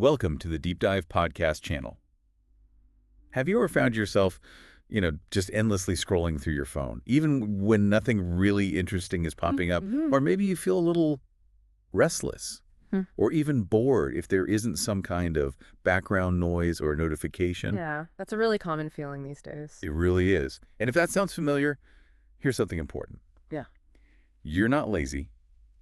Welcome to the Deep Dive podcast channel. Have you ever found yourself, just endlessly scrolling through your phone, even when nothing really interesting is popping up? Or maybe you feel a little restless or even bored if there isn't some kind of background noise or notification. Yeah, that's a really common feeling these days. It really is. And if that sounds familiar, here's something important. Yeah. You're not lazy.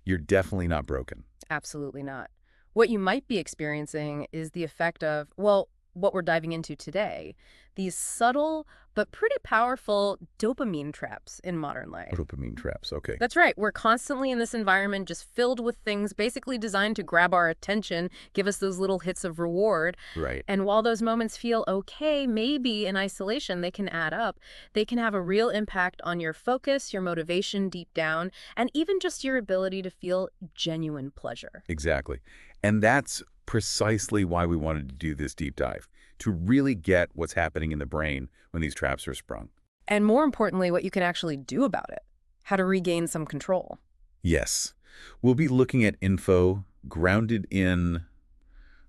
You're definitely not broken. Absolutely not. What you might be experiencing is the effect of, well, what we're diving into today, these subtle but pretty powerful dopamine traps in modern life. Dopamine traps, okay. That's right. We're constantly in this environment just filled with things basically designed to grab our attention, give us those little hits of reward. Right. And while those moments feel okay, maybe in isolation, they can add up. They can have a real impact on your focus, your motivation deep down, and even just your ability to feel genuine pleasure. Exactly. And that's precisely why we wanted to do this deep dive, to really get what's happening in the brain when these traps are sprung. And more importantly, what you can actually do about it, how to regain some control. Yes. We'll be looking at info grounded in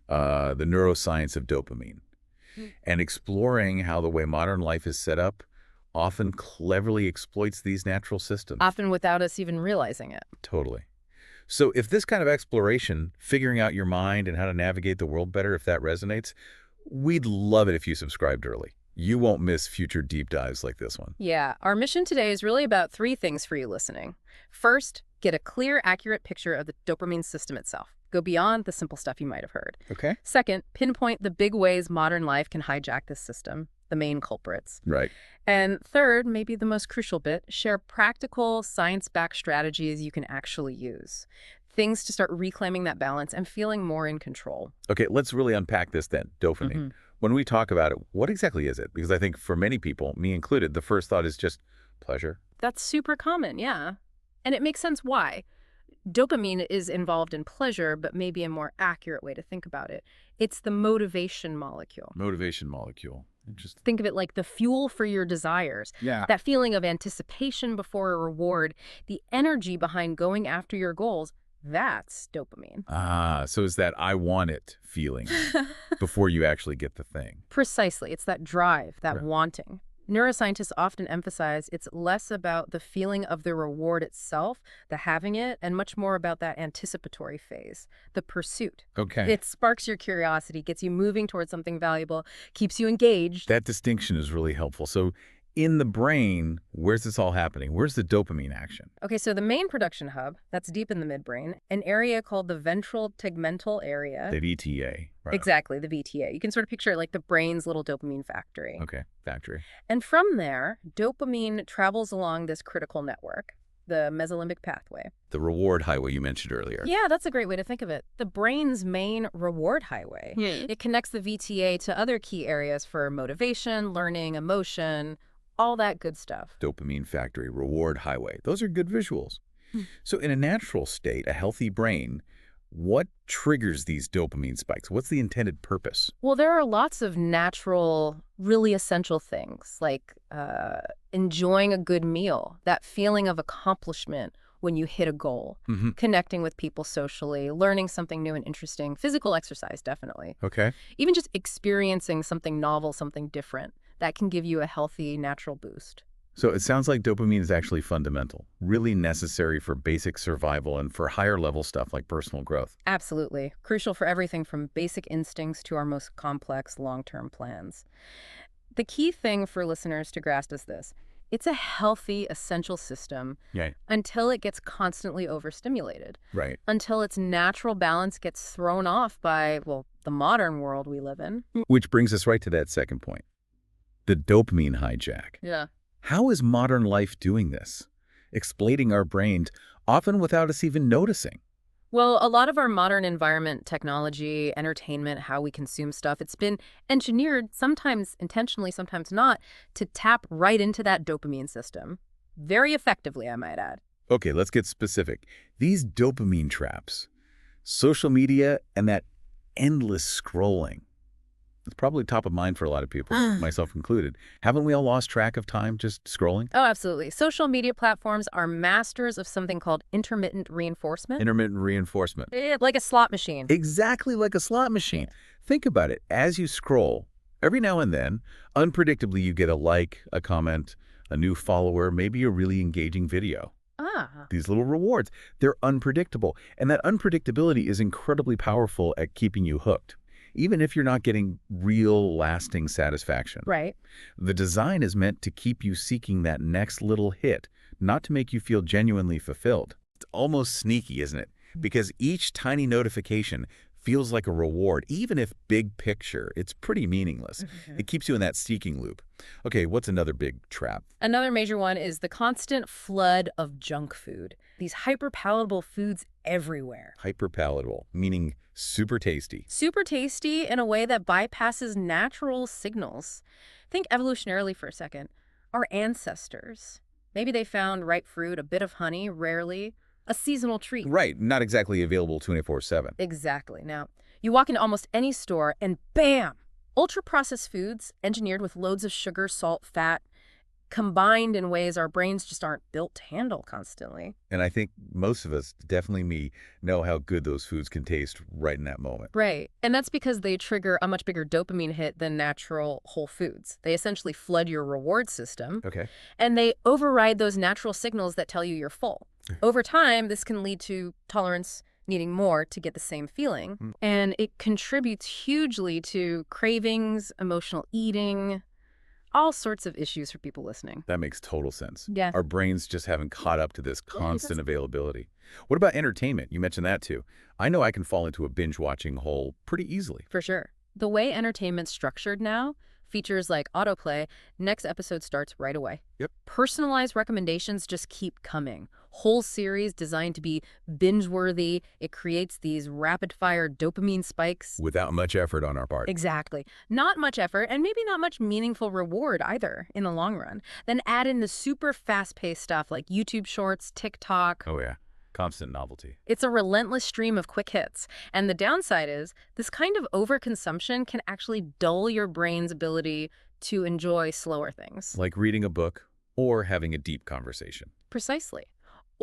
the neuroscience of dopamine and exploring how the way modern life is set up often cleverly exploits these natural systems. Often without us even realizing it. Totally. So if this kind of exploration, figuring out your mind and how to navigate the world better, if that resonates, we'd love it if you subscribed early. You won't miss future deep dives like this one. Yeah, our mission today is really about three things for you listening. First, get a clear, accurate picture of the dopamine system itself. Go beyond the simple stuff you might have heard. Okay. Second, pinpoint the big ways modern life can hijack this system, the main culprits. Right. And third, maybe the most crucial bit, share practical, science-backed strategies you can actually use. Things to start reclaiming that balance and feeling more in control. Okay, let's really unpack this then, dopamine. When we talk about it, what exactly is it? Because I think for many people, me included, the first thought is just pleasure. That's super common, yeah. And it makes sense why. Dopamine is involved in pleasure, but maybe a more accurate way to think about it. It's the motivation molecule. Motivation molecule. Interesting. Think of it like the fuel for your desires. Yeah. That feeling of anticipation before a reward, the energy behind going after your goals, that's dopamine. Ah, so it's that I want it feeling before you actually get the thing. Precisely. It's that drive, that Right. wanting. Neuroscientists often emphasize it's less about the feeling of the reward itself, the having it, and much more about that anticipatory phase, the pursuit. Okay. It sparks your curiosity, gets you moving towards something valuable, keeps you engaged. That distinction is really helpful. So in the brain, where's this all happening? Where's the dopamine action? Okay, so the main production hub, that's deep in the midbrain, an area called the ventral tegmental area. The VTA. Right. Exactly, the VTA. You can sort of picture it like the brain's little dopamine factory. Okay, factory. And from there, dopamine travels along this critical network, the mesolimbic pathway. The reward highway you mentioned earlier. Yeah, that's a great way to think of it. The brain's main reward highway. It connects the VTA to other key areas for motivation, learning, emotion, all that good stuff. Dopamine factory, reward highway. Those are good visuals. So in a natural state, a healthy brain, what triggers these dopamine spikes? What's the intended purpose? Well, there are lots of natural, really essential things, like enjoying a good meal, that feeling of accomplishment when you hit a goal, connecting with people socially, learning something new and interesting, physical exercise, definitely. Okay. Even just experiencing something novel, something different, that can give you a healthy, natural boost. So it sounds like dopamine is actually fundamental, really necessary for basic survival and for higher level stuff like personal growth. Absolutely. Crucial for everything from basic instincts to our most complex long-term plans. The key thing for listeners to grasp is this. It's a healthy, essential system until it gets constantly overstimulated. Right. Until its natural balance gets thrown off by, well, the modern world we live in. Which brings us right to that second point, the dopamine hijack. Yeah. How is modern life doing this? Exploiting our brains, often without us even noticing. Well, a lot of our modern environment, technology, entertainment, how we consume stuff, it's been engineered, sometimes intentionally, sometimes not, to tap right into that dopamine system. Very effectively, I might add. Okay, let's get specific. These dopamine traps, social media, and that endless scrolling. It's probably top of mind for a lot of people, myself included. Haven't we all lost track of time just scrolling? Oh, absolutely. Social media platforms are masters of something called intermittent reinforcement. Intermittent reinforcement. Like a slot machine. Exactly like a slot machine. Think about it. As you scroll, every now and then, unpredictably, you get a like, a comment, a new follower, maybe a really engaging video. Ah. These little rewards, they're unpredictable. And that unpredictability is incredibly powerful at keeping you hooked, even if you're not getting real lasting satisfaction. Right. The design is meant to keep you seeking that next little hit, not to make you feel genuinely fulfilled. It's almost sneaky, isn't it? Because each tiny notification feels like a reward, even if big picture, it's pretty meaningless. It keeps you in that seeking loop. Okay, what's another big trap? Another major one is the constant flood of junk food. These hyper-palatable foods everywhere. Hyperpalatable, meaning super tasty. Super tasty in a way that bypasses natural signals. Think evolutionarily for a second. Our ancestors, maybe they found ripe fruit, a bit of honey, rarely, a seasonal treat. Right, not exactly available 24/7. Exactly. Now, you walk into almost any store and bam! Ultra-processed foods engineered with loads of sugar, salt, fat, combined in ways our brains just aren't built to handle constantly. And I think most of us, definitely me, know how good those foods can taste right in that moment. Right. And that's because they trigger a much bigger dopamine hit than natural whole foods. They essentially flood your reward system, Okay. and they override those natural signals that tell you you're full. Over time, this can lead to tolerance, needing more to get the same feeling. And it contributes hugely to cravings, emotional eating, all sorts of issues for people listening. That makes total sense. Yeah. Our brains just haven't caught up to this constant availability. What about entertainment? You mentioned that too. I know I can fall into a binge-watching hole pretty easily. For sure. The way entertainment's structured now, features like autoplay, next episode starts right away. Yep. Personalized recommendations just keep coming. Whole series designed to be binge-worthy. It creates these rapid-fire dopamine spikes. Without much effort on our part. Exactly. Not much effort, and maybe not much meaningful reward either in the long run. Then add in the super fast-paced stuff like YouTube Shorts, TikTok. Oh yeah, constant novelty. It's a relentless stream of quick hits. And the downside is this kind of overconsumption can actually dull your brain's ability to enjoy slower things. Like reading a book or having a deep conversation. Precisely.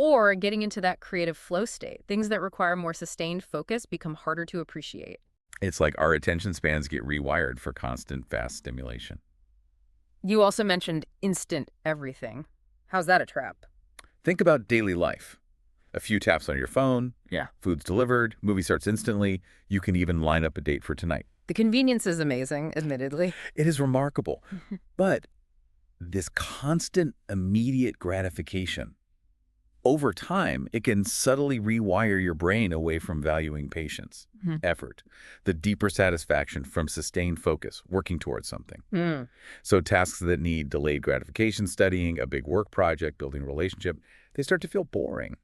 Or getting into that creative flow state. Things that require more sustained focus become harder to appreciate. It's like our attention spans get rewired for constant, fast stimulation. You also mentioned instant everything. How's that a trap? Think about daily life. A few taps on your phone, food's delivered, movie starts instantly, you can even line up a date for tonight. The convenience is amazing, admittedly. It is remarkable. But this constant, immediate gratification, over time, it can subtly rewire your brain away from valuing patience, effort, the deeper satisfaction from sustained focus, working towards something. So tasks that need delayed gratification, studying, a big work project, building a relationship, they start to feel boring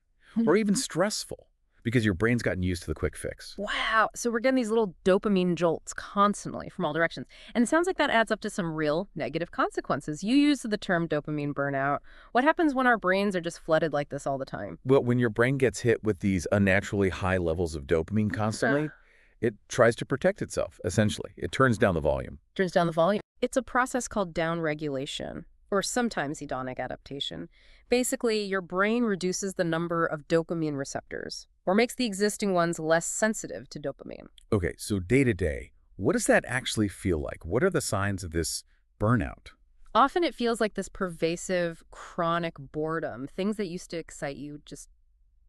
or even stressful because your brain's gotten used to the quick fix. Wow. So we're getting these little dopamine jolts constantly from all directions. And it sounds like that adds up to some real negative consequences. You used the term dopamine burnout. What happens when our brains are just flooded like this all the time? Well, when your brain gets hit with these unnaturally high levels of dopamine constantly, it tries to protect itself, essentially. It turns down the volume. Turns down the volume. It's a process called downregulation, or sometimes hedonic adaptation. Basically, your brain reduces the number of dopamine receptors, or makes the existing ones less sensitive to dopamine. Okay, so day to day, what does that actually feel like? What are the signs of this burnout? Often it feels like this pervasive, chronic boredom. Things that used to excite you just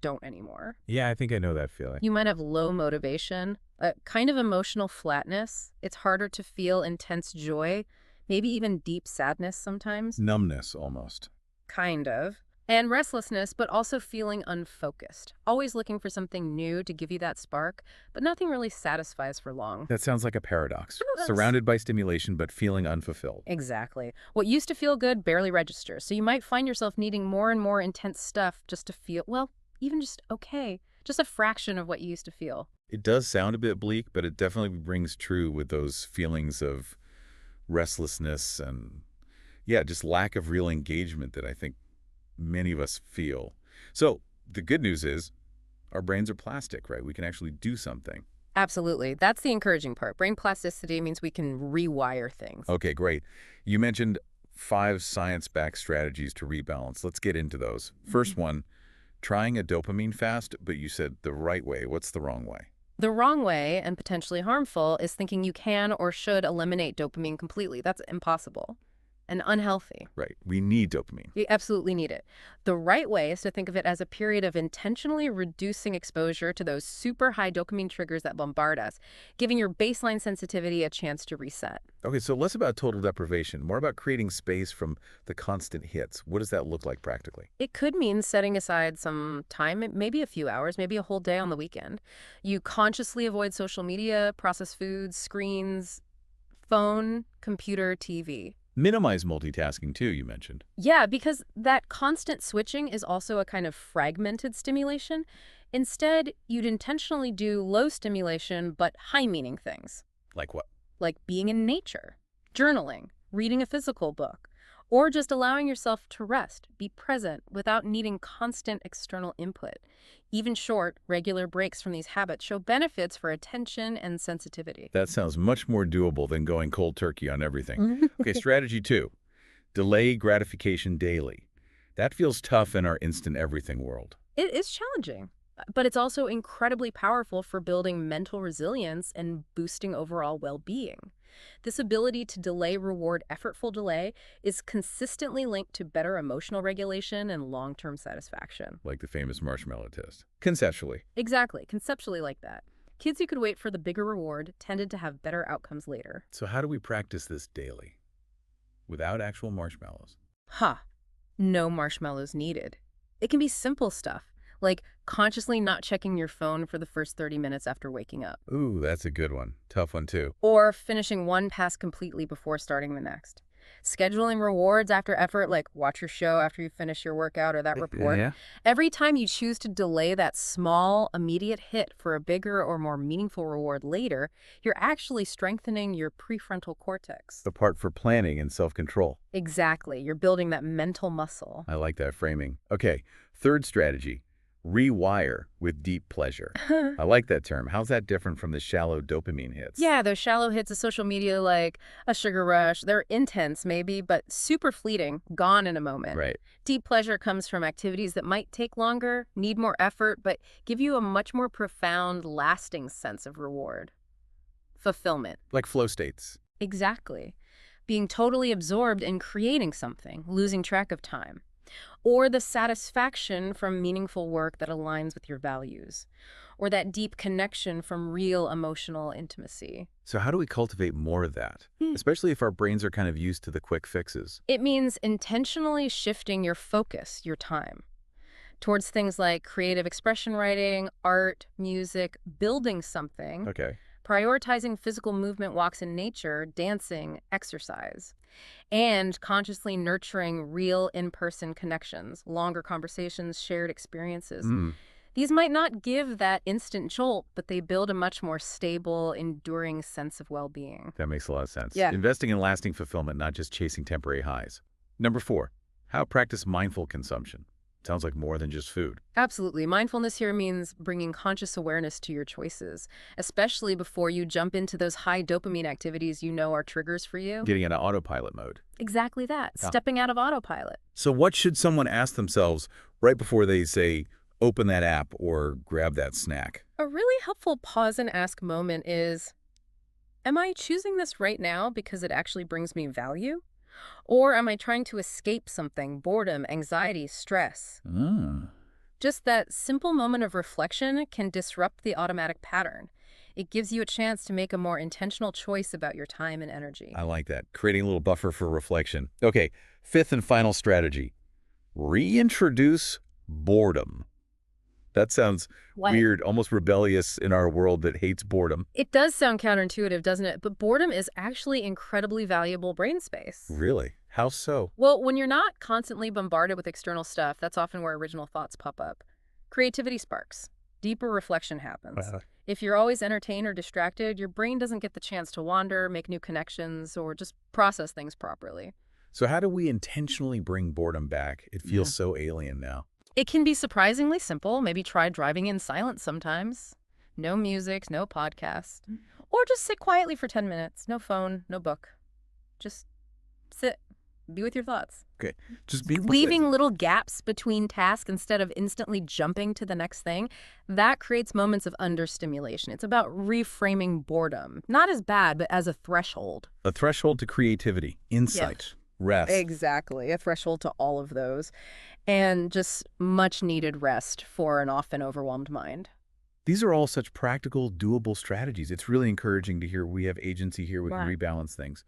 don't anymore. Yeah, I think I know that feeling. You might have low motivation, a kind of emotional flatness. It's harder to feel intense joy, maybe even deep sadness sometimes. Numbness, almost. Kind of. And restlessness, but also feeling unfocused. Always looking for something new to give you that spark, but nothing really satisfies for long. That sounds like a paradox. Surrounded by stimulation, but feeling unfulfilled. Exactly. What used to feel good barely registers, so you might find yourself needing more and more intense stuff just to feel, well, even just okay. Just a fraction of what you used to feel. It does sound a bit bleak, but it definitely rings true with those feelings of restlessness and, yeah, just lack of real engagement that I think many of us feel. So the good news is our brains are plastic, right? We can actually do something. Absolutely. That's the encouraging part. Brain plasticity means we can rewire things. Okay, great. You mentioned 5 science-backed strategies to rebalance. Let's get into those. First one, trying a dopamine fast, but you said the right way. What's the wrong way? The wrong way, and potentially harmful, is thinking you can or should eliminate dopamine completely. That's impossible and unhealthy. Right. We need dopamine. You absolutely need it. The right way is to think of it as a period of intentionally reducing exposure to those super high dopamine triggers that bombard us, giving your baseline sensitivity a chance to reset. Okay, so less about total deprivation, more about creating space from the constant hits. What does that look like practically? It could mean setting aside some time, maybe a few hours, maybe a whole day on the weekend. You consciously avoid social media, processed foods, screens, phone, computer, TV. Minimize multitasking too, you mentioned. Yeah, because that constant switching is also a kind of fragmented stimulation. Instead, you'd intentionally do low stimulation but high-meaning things, Like what? like being in nature, journaling, reading a physical book, or just allowing yourself to rest, be present without needing constant external input. Even short, regular breaks from these habits show benefits for attention and sensitivity. That sounds much more doable than going cold turkey on everything. Okay, strategy 2, delay gratification daily. That feels tough in our instant everything world. It is challenging, but it's also incredibly powerful for building mental resilience and boosting overall well-being. This ability to delay reward effortful delay is consistently linked to better emotional regulation and long-term satisfaction. Like the famous marshmallow test. Conceptually. Exactly, conceptually like that. Kids who could wait for the bigger reward tended to have better outcomes later. So how do we practice this daily? Without actual marshmallows? No marshmallows needed. It can be simple stuff, like consciously not checking your phone for the first 30 minutes after waking up. Ooh, that's a good one. Tough one too. Or finishing one task completely before starting the next. Scheduling rewards after effort, like watch your show after you finish your workout or that report. Yeah. Every time you choose to delay that small, immediate hit for a bigger or more meaningful reward later, you're actually strengthening your prefrontal cortex. The part for planning and self-control. Exactly. You're building that mental muscle. I like that framing. Okay, third strategy, rewire with deep pleasure. I like that term. How's that different from the shallow dopamine hits? Yeah, those shallow hits of social media like a sugar rush, they're intense maybe, but super fleeting, gone in a moment. Right. Deep pleasure comes from activities that might take longer, need more effort, but give you a much more profound, lasting sense of reward. Fulfillment. Like flow states. Exactly. Being totally absorbed in creating something, losing track of time. Or the satisfaction from meaningful work that aligns with your values. Or that deep connection from real emotional intimacy. So how do we cultivate more of that? Especially if our brains are kind of used to the quick fixes. It means intentionally shifting your focus, your time, towards things like creative expression writing, art, music, building something, Okay. prioritizing physical movement, walks in nature, dancing, exercise, and consciously nurturing real in-person connections, longer conversations, shared experiences. These might not give that instant jolt, but they build a much more stable, enduring sense of well-being. That makes a lot of sense. Yeah. Investing in lasting fulfillment, not just chasing temporary highs. Number 4, how to practice mindful consumption. Sounds like more than just food. Absolutely. Mindfulness here means bringing conscious awareness to your choices, especially before you jump into those high dopamine activities you know are triggers for you. Getting into autopilot mode. Exactly that. Yeah. Stepping out of autopilot. So what should someone ask themselves right before they say, open that app or grab that snack? A really helpful pause and ask moment is, am I choosing this right now because it actually brings me value? Or am I trying to escape something, boredom, anxiety, stress? Just that simple moment of reflection can disrupt the automatic pattern. It gives you a chance to make a more intentional choice about your time and energy. I like that. Creating a little buffer for reflection. Okay, 5th and final strategy. Reintroduce boredom. That sounds weird, almost rebellious in our world that hates boredom. It does sound counterintuitive, doesn't it? But boredom is actually incredibly valuable brain space. Really? How so? Well, when you're not constantly bombarded with external stuff, that's often where original thoughts pop up. Creativity sparks. Deeper reflection happens. If you're always entertained or distracted, your brain doesn't get the chance to wander, make new connections, or just process things properly. So how do we intentionally bring boredom back? It feels so alien now. It can be surprisingly simple. Maybe try driving in silence sometimes. No music, no podcast. Or just sit quietly for 10 minutes. No phone, no book. Just sit. Be with your thoughts. Okay. Just be with Leaving little gaps between tasks instead of instantly jumping to the next thing, that creates moments of understimulation. It's about reframing boredom. Not as bad, but as a threshold. A threshold to creativity, insight, rest. Exactly. A threshold to all of those. And just much needed rest for an often overwhelmed mind. These are all such practical, doable strategies. It's really encouraging to hear we have agency here. We can rebalance things.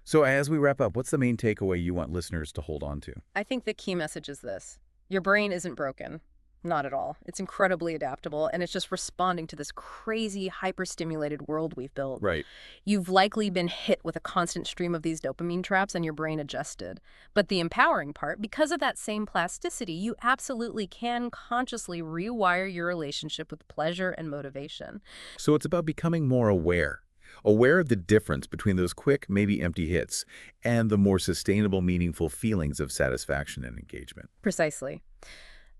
So as we wrap up, what's the main takeaway you want listeners to hold on to? I think the key message is this. Your brain isn't broken. Not at all. It's incredibly adaptable, and it's just responding to this crazy, hyper-stimulated world we've built. Right. You've likely been hit with a constant stream of these dopamine traps, and your brain adjusted. But the empowering part, because of that same plasticity, you absolutely can consciously rewire your relationship with pleasure and motivation. So it's about becoming more aware of the difference between those quick, maybe empty hits and the more sustainable, meaningful feelings of satisfaction and engagement. Precisely.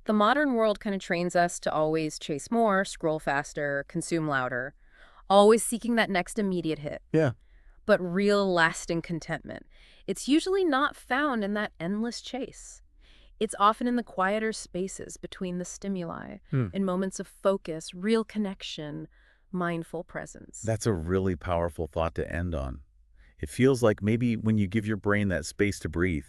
The modern world kind of trains us to always chase more, scroll faster, consume louder, always seeking that next immediate hit. Yeah. But real lasting contentment, it's usually not found in that endless chase. It's often in the quieter spaces between the stimuli, in moments of focus, real connection, mindful presence. That's a really powerful thought to end on. It feels like maybe when you give your brain that space to breathe,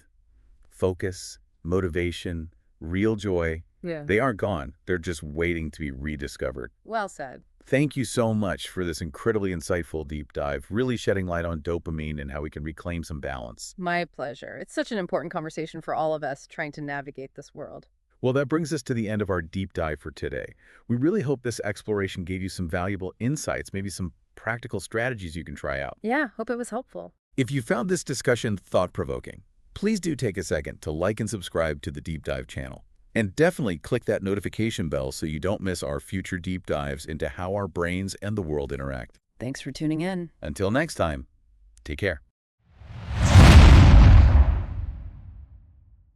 focus, motivation, real joy, they aren't gone. They're just waiting to be rediscovered. Well said. Thank you so much for this incredibly insightful deep dive, really shedding light on dopamine and how we can reclaim some balance. My pleasure. It's such an important conversation for all of us trying to navigate this world. Well, that brings us to the end of our deep dive for today. We really hope this exploration gave you some valuable insights, maybe some practical strategies you can try out. Yeah, hope it was helpful. If you found this discussion thought-provoking, please do take a second to like and subscribe to the Deep Dive channel. And definitely click that notification bell so you don't miss our future deep dives into how our brains and the world interact. Thanks for tuning in. Until next time, take care.